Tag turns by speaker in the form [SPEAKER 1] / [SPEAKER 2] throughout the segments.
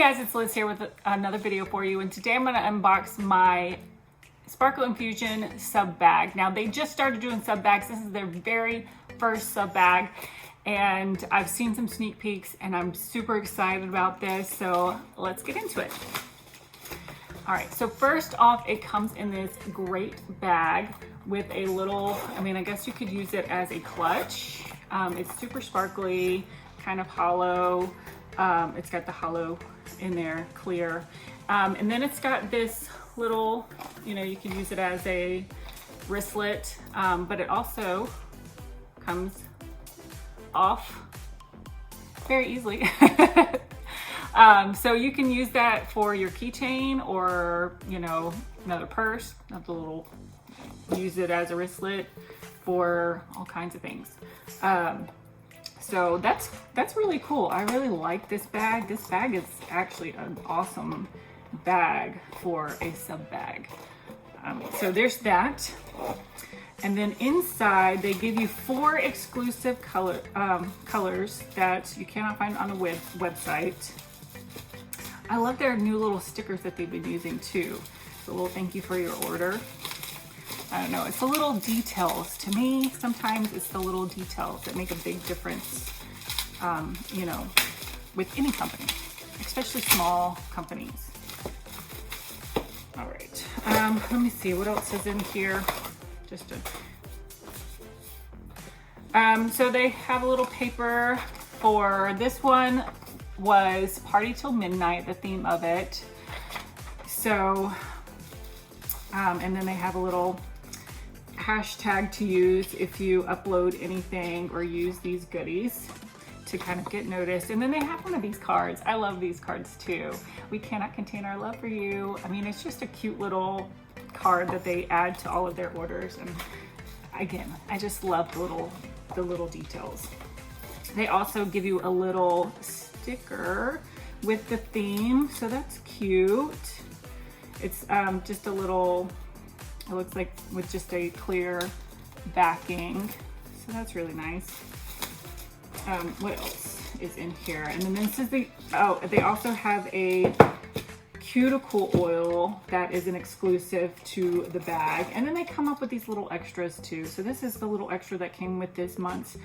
[SPEAKER 1] guys, it's Liz here with another video for you, and today I'm going to unbox my Sparkle Infusion sub bag. Now they just started doing sub bags. This is their very first sub bag, and I've seen some sneak peeks and I'm super excited about this, so let's get into it. All right, so first off, it comes in this great bag with a little, I guess you could use it as a clutch. It's super sparkly, kind of hollow. It's got the hollow in there, clear. And then it's got this little, you can use it as a wristlet, but it also comes off very easily. So you can use that for your keychain or, another purse, use it as a wristlet for all kinds of things. So that's really cool. I really like this bag. This bag is actually an awesome bag for a sub bag. So there's that. And then inside they give you 4 exclusive colors that you cannot find on the website. I love their new little stickers that they've been using too. So a little thank you for your order. I don't know, it's the little details. To me, sometimes it's the little details that make a big difference, with any company, especially small companies. All right, let me see, what else is in here? So they have a little paper for this one. Was Party Till Midnight, the theme of it. So, and then they have a little hashtag to use if you upload anything or use these goodies to kind of get noticed. And then they have one of these cards. I love these cards too. We cannot contain our love for you. It's just a cute little card that they add to all of their orders. And again, I just love the little details. They also give you a little sticker with the theme, so that's cute. It's just a little, it looks like with just a clear backing, so that's really nice. What else is in here? And then this is they also have a cuticle oil that is an exclusive to the bag, and then they come up with these little extras too. So this is the little extra that came with this month's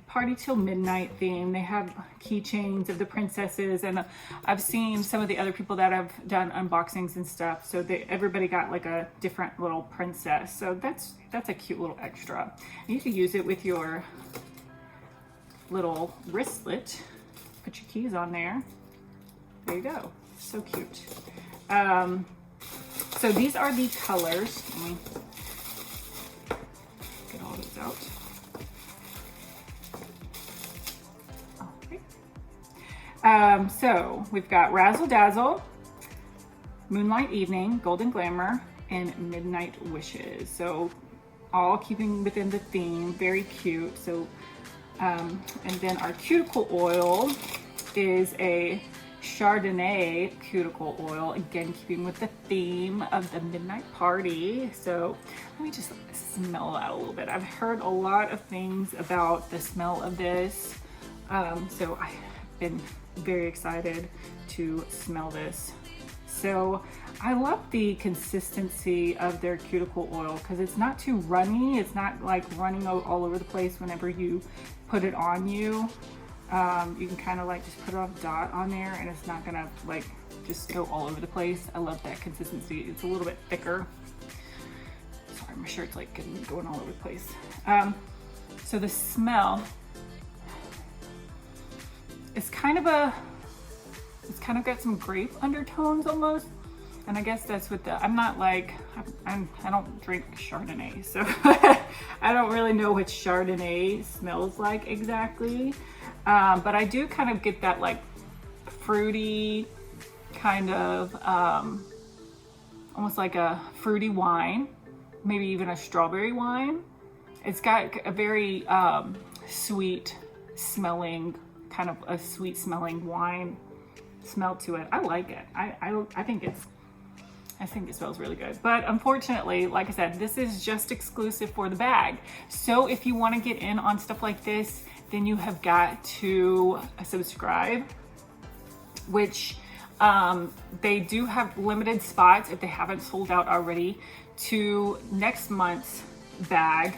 [SPEAKER 1] Party Till Midnight theme. They have keychains of the princesses, and I've seen some of the other people that have done unboxings and stuff, so everybody got like a different little princess. So that's a cute little extra. And you can use it with your little wristlet. Put your keys on there. There you go. So cute. So these are the colors. Let me get all those out. Okay. So we've got Razzle Dazzle, Moonlight Evening, Golden Glamour, and Midnight Wishes. So all keeping within the theme, very cute. So, and then our cuticle oil is a Chardonnay cuticle oil, again keeping with the theme of the midnight party. So let me just smell that a little bit. I've heard a lot of things about the smell of this, so I've been very excited to smell this. So I love the consistency of their cuticle oil because it's not too runny. It's not like running all over the place whenever you put it on you. You can kind of just put a dot on there and it's not gonna just go all over the place. I love that consistency. It's a little bit thicker. Sorry, my shirt's going all over the place. So the smell, it's kind of got some grape undertones almost. And I guess that's what I don't drink Chardonnay, so I don't really know what Chardonnay smells like exactly. But I do kind of get that fruity kind of, almost like a fruity wine, maybe even a strawberry wine. It's got a very sweet smelling, kind of a sweet smelling wine smell to it. I like it. I think it smells really good. But unfortunately, like I said, this is just exclusive for the bag. So if you want to get in on stuff like this, then you have got to subscribe, which They do have limited spots if they haven't sold out already to next month's bag,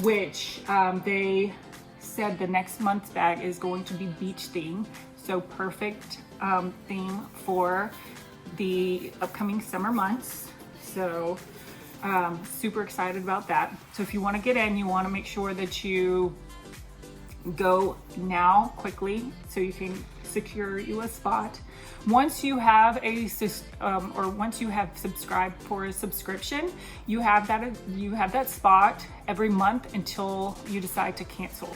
[SPEAKER 1] which they said the next month's bag is going to be beach theme. So perfect theme for the upcoming summer months. So super excited about that. So if you want to get in, you want to make sure that you go now quickly so you can secure you a spot. Once you have once you have subscribed for a subscription, you have that spot every month until you decide to cancel.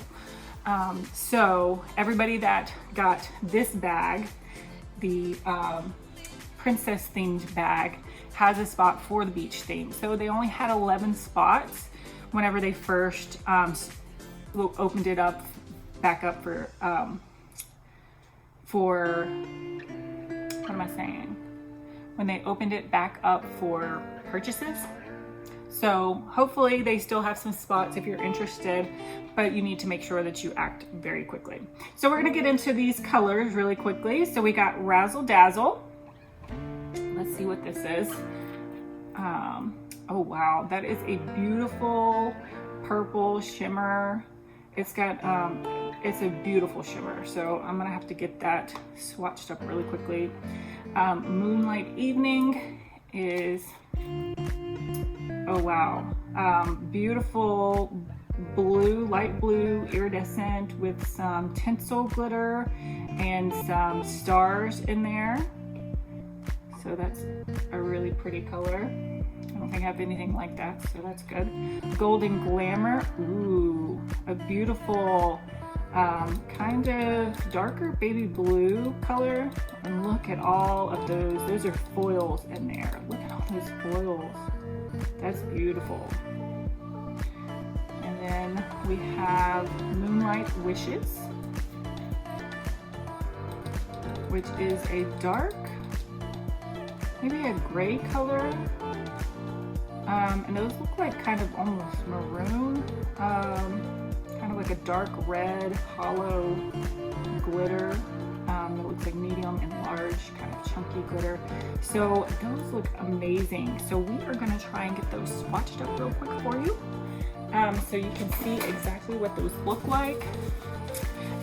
[SPEAKER 1] So everybody that got this bag, the princess themed bag, has a spot for the beach theme. So they only had 11 spots whenever they first opened it up back up for what am I saying? When they opened it back up for purchases. So hopefully they still have some spots if you're interested, but you need to make sure that you act very quickly. So we're gonna get into these colors really quickly. So we got Razzle Dazzle. Let's see what this is. Oh wow, that is a beautiful purple shimmer. It's got, it's a beautiful shimmer. So I'm gonna have to get that swatched up really quickly. Moonlight Evening is, oh wow, beautiful blue, light blue, iridescent with some tinsel glitter and some stars in there. So that's a really pretty color. I don't think I have anything like that, so that's good. Golden Glamour, ooh, a beautiful kind of darker baby blue color. And look at all of those are foils in there. Look at all those foils. That's beautiful. And then we have Moonlight Wishes, which is a dark, maybe a gray color. And those look like kind of almost maroon, kind of like a dark red hollow glitter. It looks like medium and large, kind of chunky glitter. So those look amazing. So we are gonna try and get those swatched up real quick for you. So you can see exactly what those look like.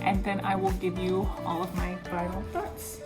[SPEAKER 1] And then I will give you all of my final thoughts.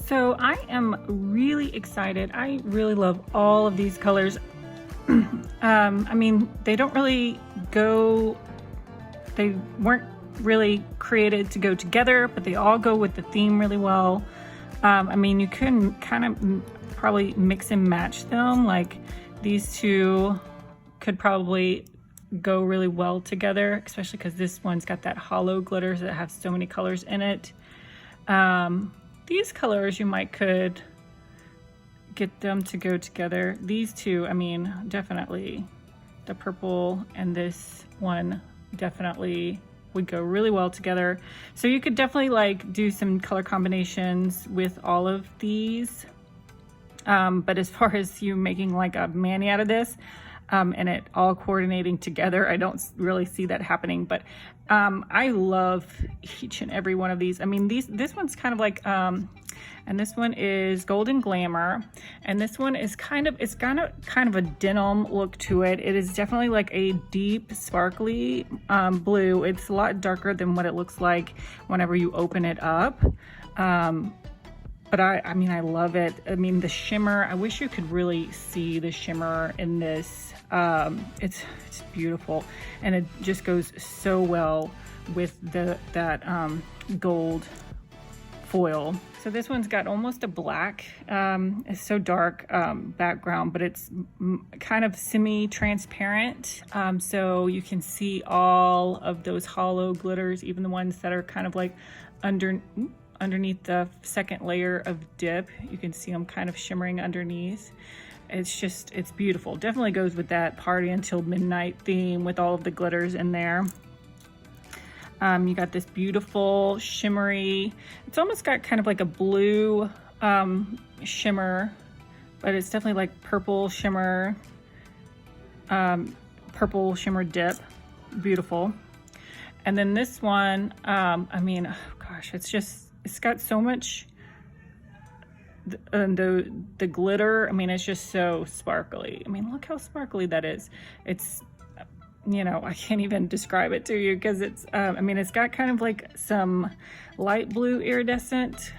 [SPEAKER 1] So I am really excited. I really love all of these colors. I mean, they don't really go, they weren't really created to go together, but they all go with the theme really well. I mean, you can kind of probably mix and match them. Like these two could probably go really well together, especially because this one's got that hollow glitters that have so many colors in it. These colors you could get them to go together. These two, I mean, definitely the purple and this one definitely would go really well together. So you could definitely like do some color combinations with all of these. But as far as you making like a mani out of this, and it all coordinating together. I don't really see that happening, but I love each and every one of these. I mean, this one's kind of like, and this one is Golden Glamour, and this one is kind of a denim look to it. It is definitely like a deep sparkly blue. It's a lot darker than what it looks like whenever you open it up. But I mean, I love it. I mean, the shimmer, I wish you could really see the shimmer in this. It's beautiful, and it just goes so well with that gold foil. So this one's got almost a black, it's so dark background, but it's kind of semi-transparent. So you can see all of those hollow glitters, even the ones that are kind of like underneath the second layer of dip. You can see them kind of shimmering underneath. It's beautiful. Definitely goes with that Party Until Midnight theme with all of the glitters in there. You got this beautiful shimmery, it's almost got kind of like a blue shimmer, but it's definitely like purple shimmer dip. Beautiful. And then this one, I mean, oh gosh, it's got so much, the glitter, I mean, it's just so sparkly. I mean, look how sparkly that is. It's, you know, I can't even describe it to you because it's, I mean, it's got kind of like some light blue iridescent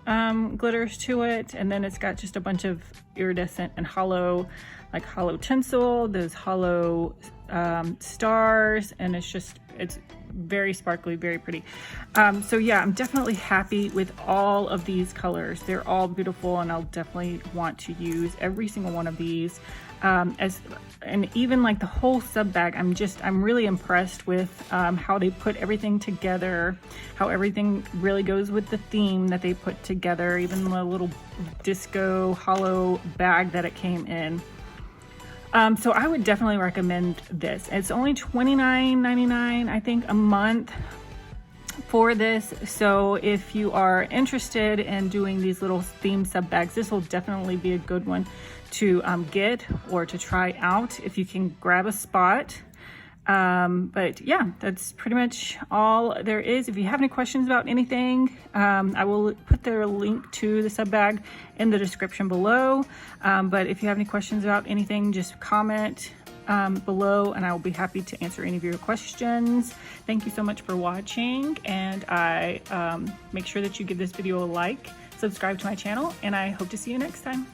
[SPEAKER 1] glitters to it, and then it's got just a bunch of iridescent and hollow, like hollow tinsel, those hollow stars, and it's very sparkly, very pretty. So yeah, I'm definitely happy with all of these colors. They're all beautiful, and I'll definitely want to use every single one of these. And even like the whole sub bag, I'm really impressed with how they put everything together, how everything really goes with the theme that they put together, even the little disco hollow bag that it came in. So I would definitely recommend this. It's only $29.99, I think, a month for this. So if you are interested in doing these little theme sub bags, this will definitely be a good one to get or to try out if you can grab a spot. But yeah, that's pretty much all there is. If you have any questions about anything, I will put the link to the sub bag in the description below. But if you have any questions about anything, just comment below, and I will be happy to answer any of your questions. Thank you so much for watching, and I make sure that you give this video a like, subscribe to my channel, and I hope to see you next time.